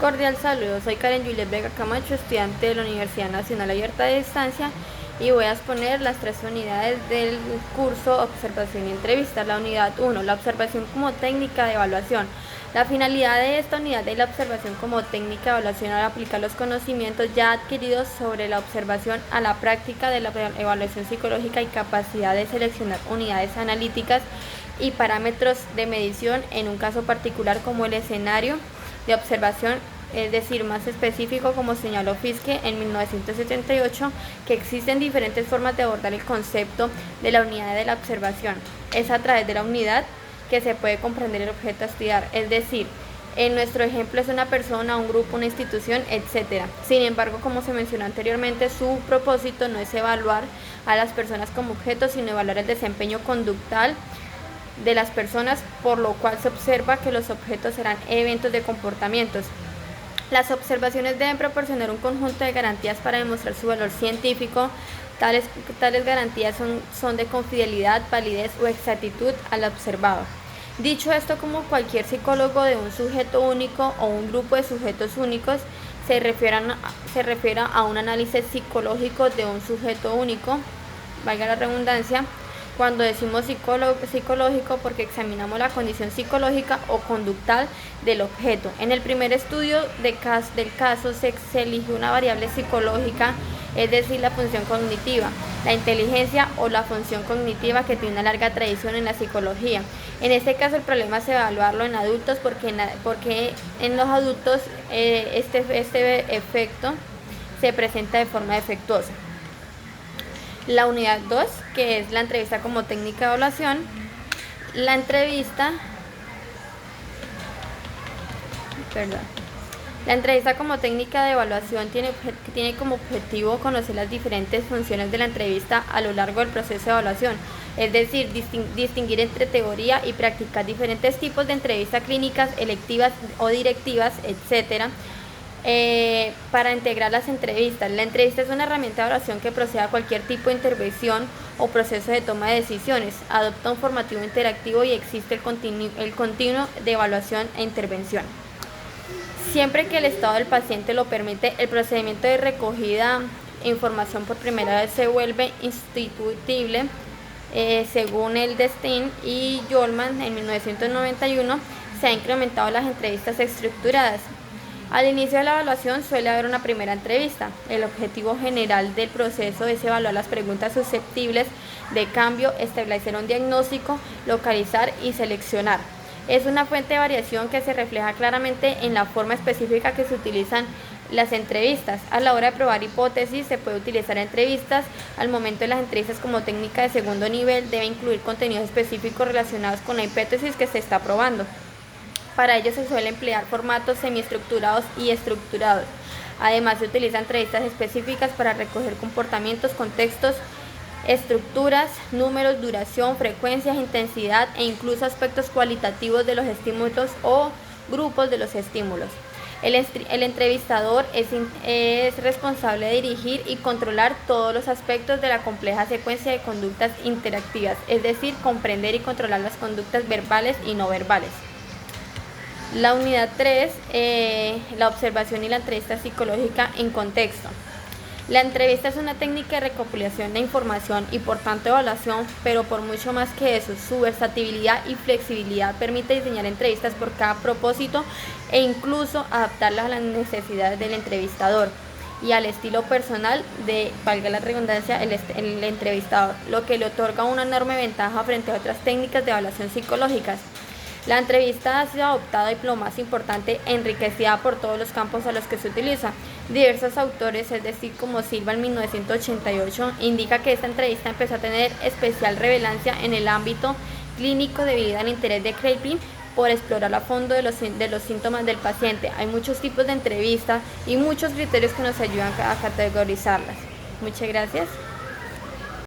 Cordial saludo, soy Karen Juliet Vega Camacho, estudiante de la Universidad Nacional Abierta de Distancia, y voy a exponer las 3 unidades del curso Observación y Entrevista. La unidad 1, la observación como técnica de evaluación. La finalidad de esta unidad es la observación como técnica de evaluación al aplicar los conocimientos ya adquiridos sobre la observación a la práctica de la evaluación psicológica y capacidad de seleccionar unidades analíticas y parámetros de medición en un caso particular como el escenario de observación, es decir, más específico, como señaló Fiske en 1978, que existen diferentes formas de abordar el concepto de la unidad de la observación. Es a través de la unidad que se puede comprender el objeto a estudiar, es decir, en nuestro ejemplo es una persona, un grupo, una institución, etc. Sin embargo, como se mencionó anteriormente, su propósito no es evaluar a las personas como objetos, sino evaluar el desempeño conductual de las personas, por lo cual se observa que los objetos serán eventos de comportamientos. Las observaciones deben proporcionar un conjunto de garantías para demostrar su valor científico. Tales garantías son de confidencialidad, validez o exactitud al observado. Dicho esto, como cualquier psicólogo de un sujeto único o un grupo de sujetos únicos se refiere a un análisis psicológico de un sujeto único, valga la redundancia, cuando decimos psicológico porque examinamos la condición psicológica o conductual del objeto. En el primer estudio del caso se eligió una variable psicológica, es decir, la función cognitiva, la inteligencia o la función cognitiva, que tiene una larga tradición en la psicología. En este caso el problema es evaluarlo en adultos porque en los adultos este efecto se presenta de forma defectuosa. La unidad 2, que es la entrevista como técnica de evaluación. La entrevista como técnica de evaluación tiene como objetivo conocer las diferentes funciones de la entrevista a lo largo del proceso de evaluación, es decir, distinguir entre teoría y practicar diferentes tipos de entrevistas clínicas, electivas o directivas, etc., para integrar las entrevistas. La entrevista es una herramienta de evaluación que procede a cualquier tipo de intervención o proceso de toma de decisiones, adopta un formativo interactivo y existe el continuo de evaluación e intervención. Siempre que el estado del paciente lo permite, el procedimiento de recogida de información por primera vez se vuelve institutible. Según el Destin y Yolman en 1991, se han incrementado las entrevistas estructuradas. Al inicio de la evaluación suele haber una primera entrevista. El objetivo general del proceso es evaluar las preguntas susceptibles de cambio, establecer un diagnóstico, localizar y seleccionar. Es una fuente de variación que se refleja claramente en la forma específica que se utilizan las entrevistas. A la hora de probar hipótesis se puede utilizar entrevistas. Al momento de las entrevistas como técnica de segundo nivel debe incluir contenidos específicos relacionados con la hipótesis que se está probando. Para ello se suele emplear formatos semiestructurados y estructurados. Además se utilizan entrevistas específicas para recoger comportamientos, contextos, estructuras, números, duración, frecuencias, intensidad e incluso aspectos cualitativos de los estímulos o grupos de los estímulos. El entrevistador es responsable de dirigir y controlar todos los aspectos de la compleja secuencia de conductas interactivas, es decir, comprender y controlar las conductas verbales y no verbales. La unidad 3, la observación y la entrevista psicológica en contexto. La entrevista es una técnica de recopilación de información y por tanto evaluación, pero por mucho más que eso, su versatilidad y flexibilidad permite diseñar entrevistas por cada propósito e incluso adaptarlas a las necesidades del entrevistador y al estilo personal de, valga la redundancia, el entrevistador, lo que le otorga una enorme ventaja frente a otras técnicas de evaluación psicológicas. La entrevista ha sido adoptada y lo más importante, enriquecida por todos los campos a los que se utiliza. Diversos autores, es decir, como Silva en 1988, indica que esta entrevista empezó a tener especial relevancia en el ámbito clínico debido al interés de Krepin por explorar a fondo de los síntomas del paciente. Hay muchos tipos de entrevistas y muchos criterios que nos ayudan a categorizarlas. Muchas gracias.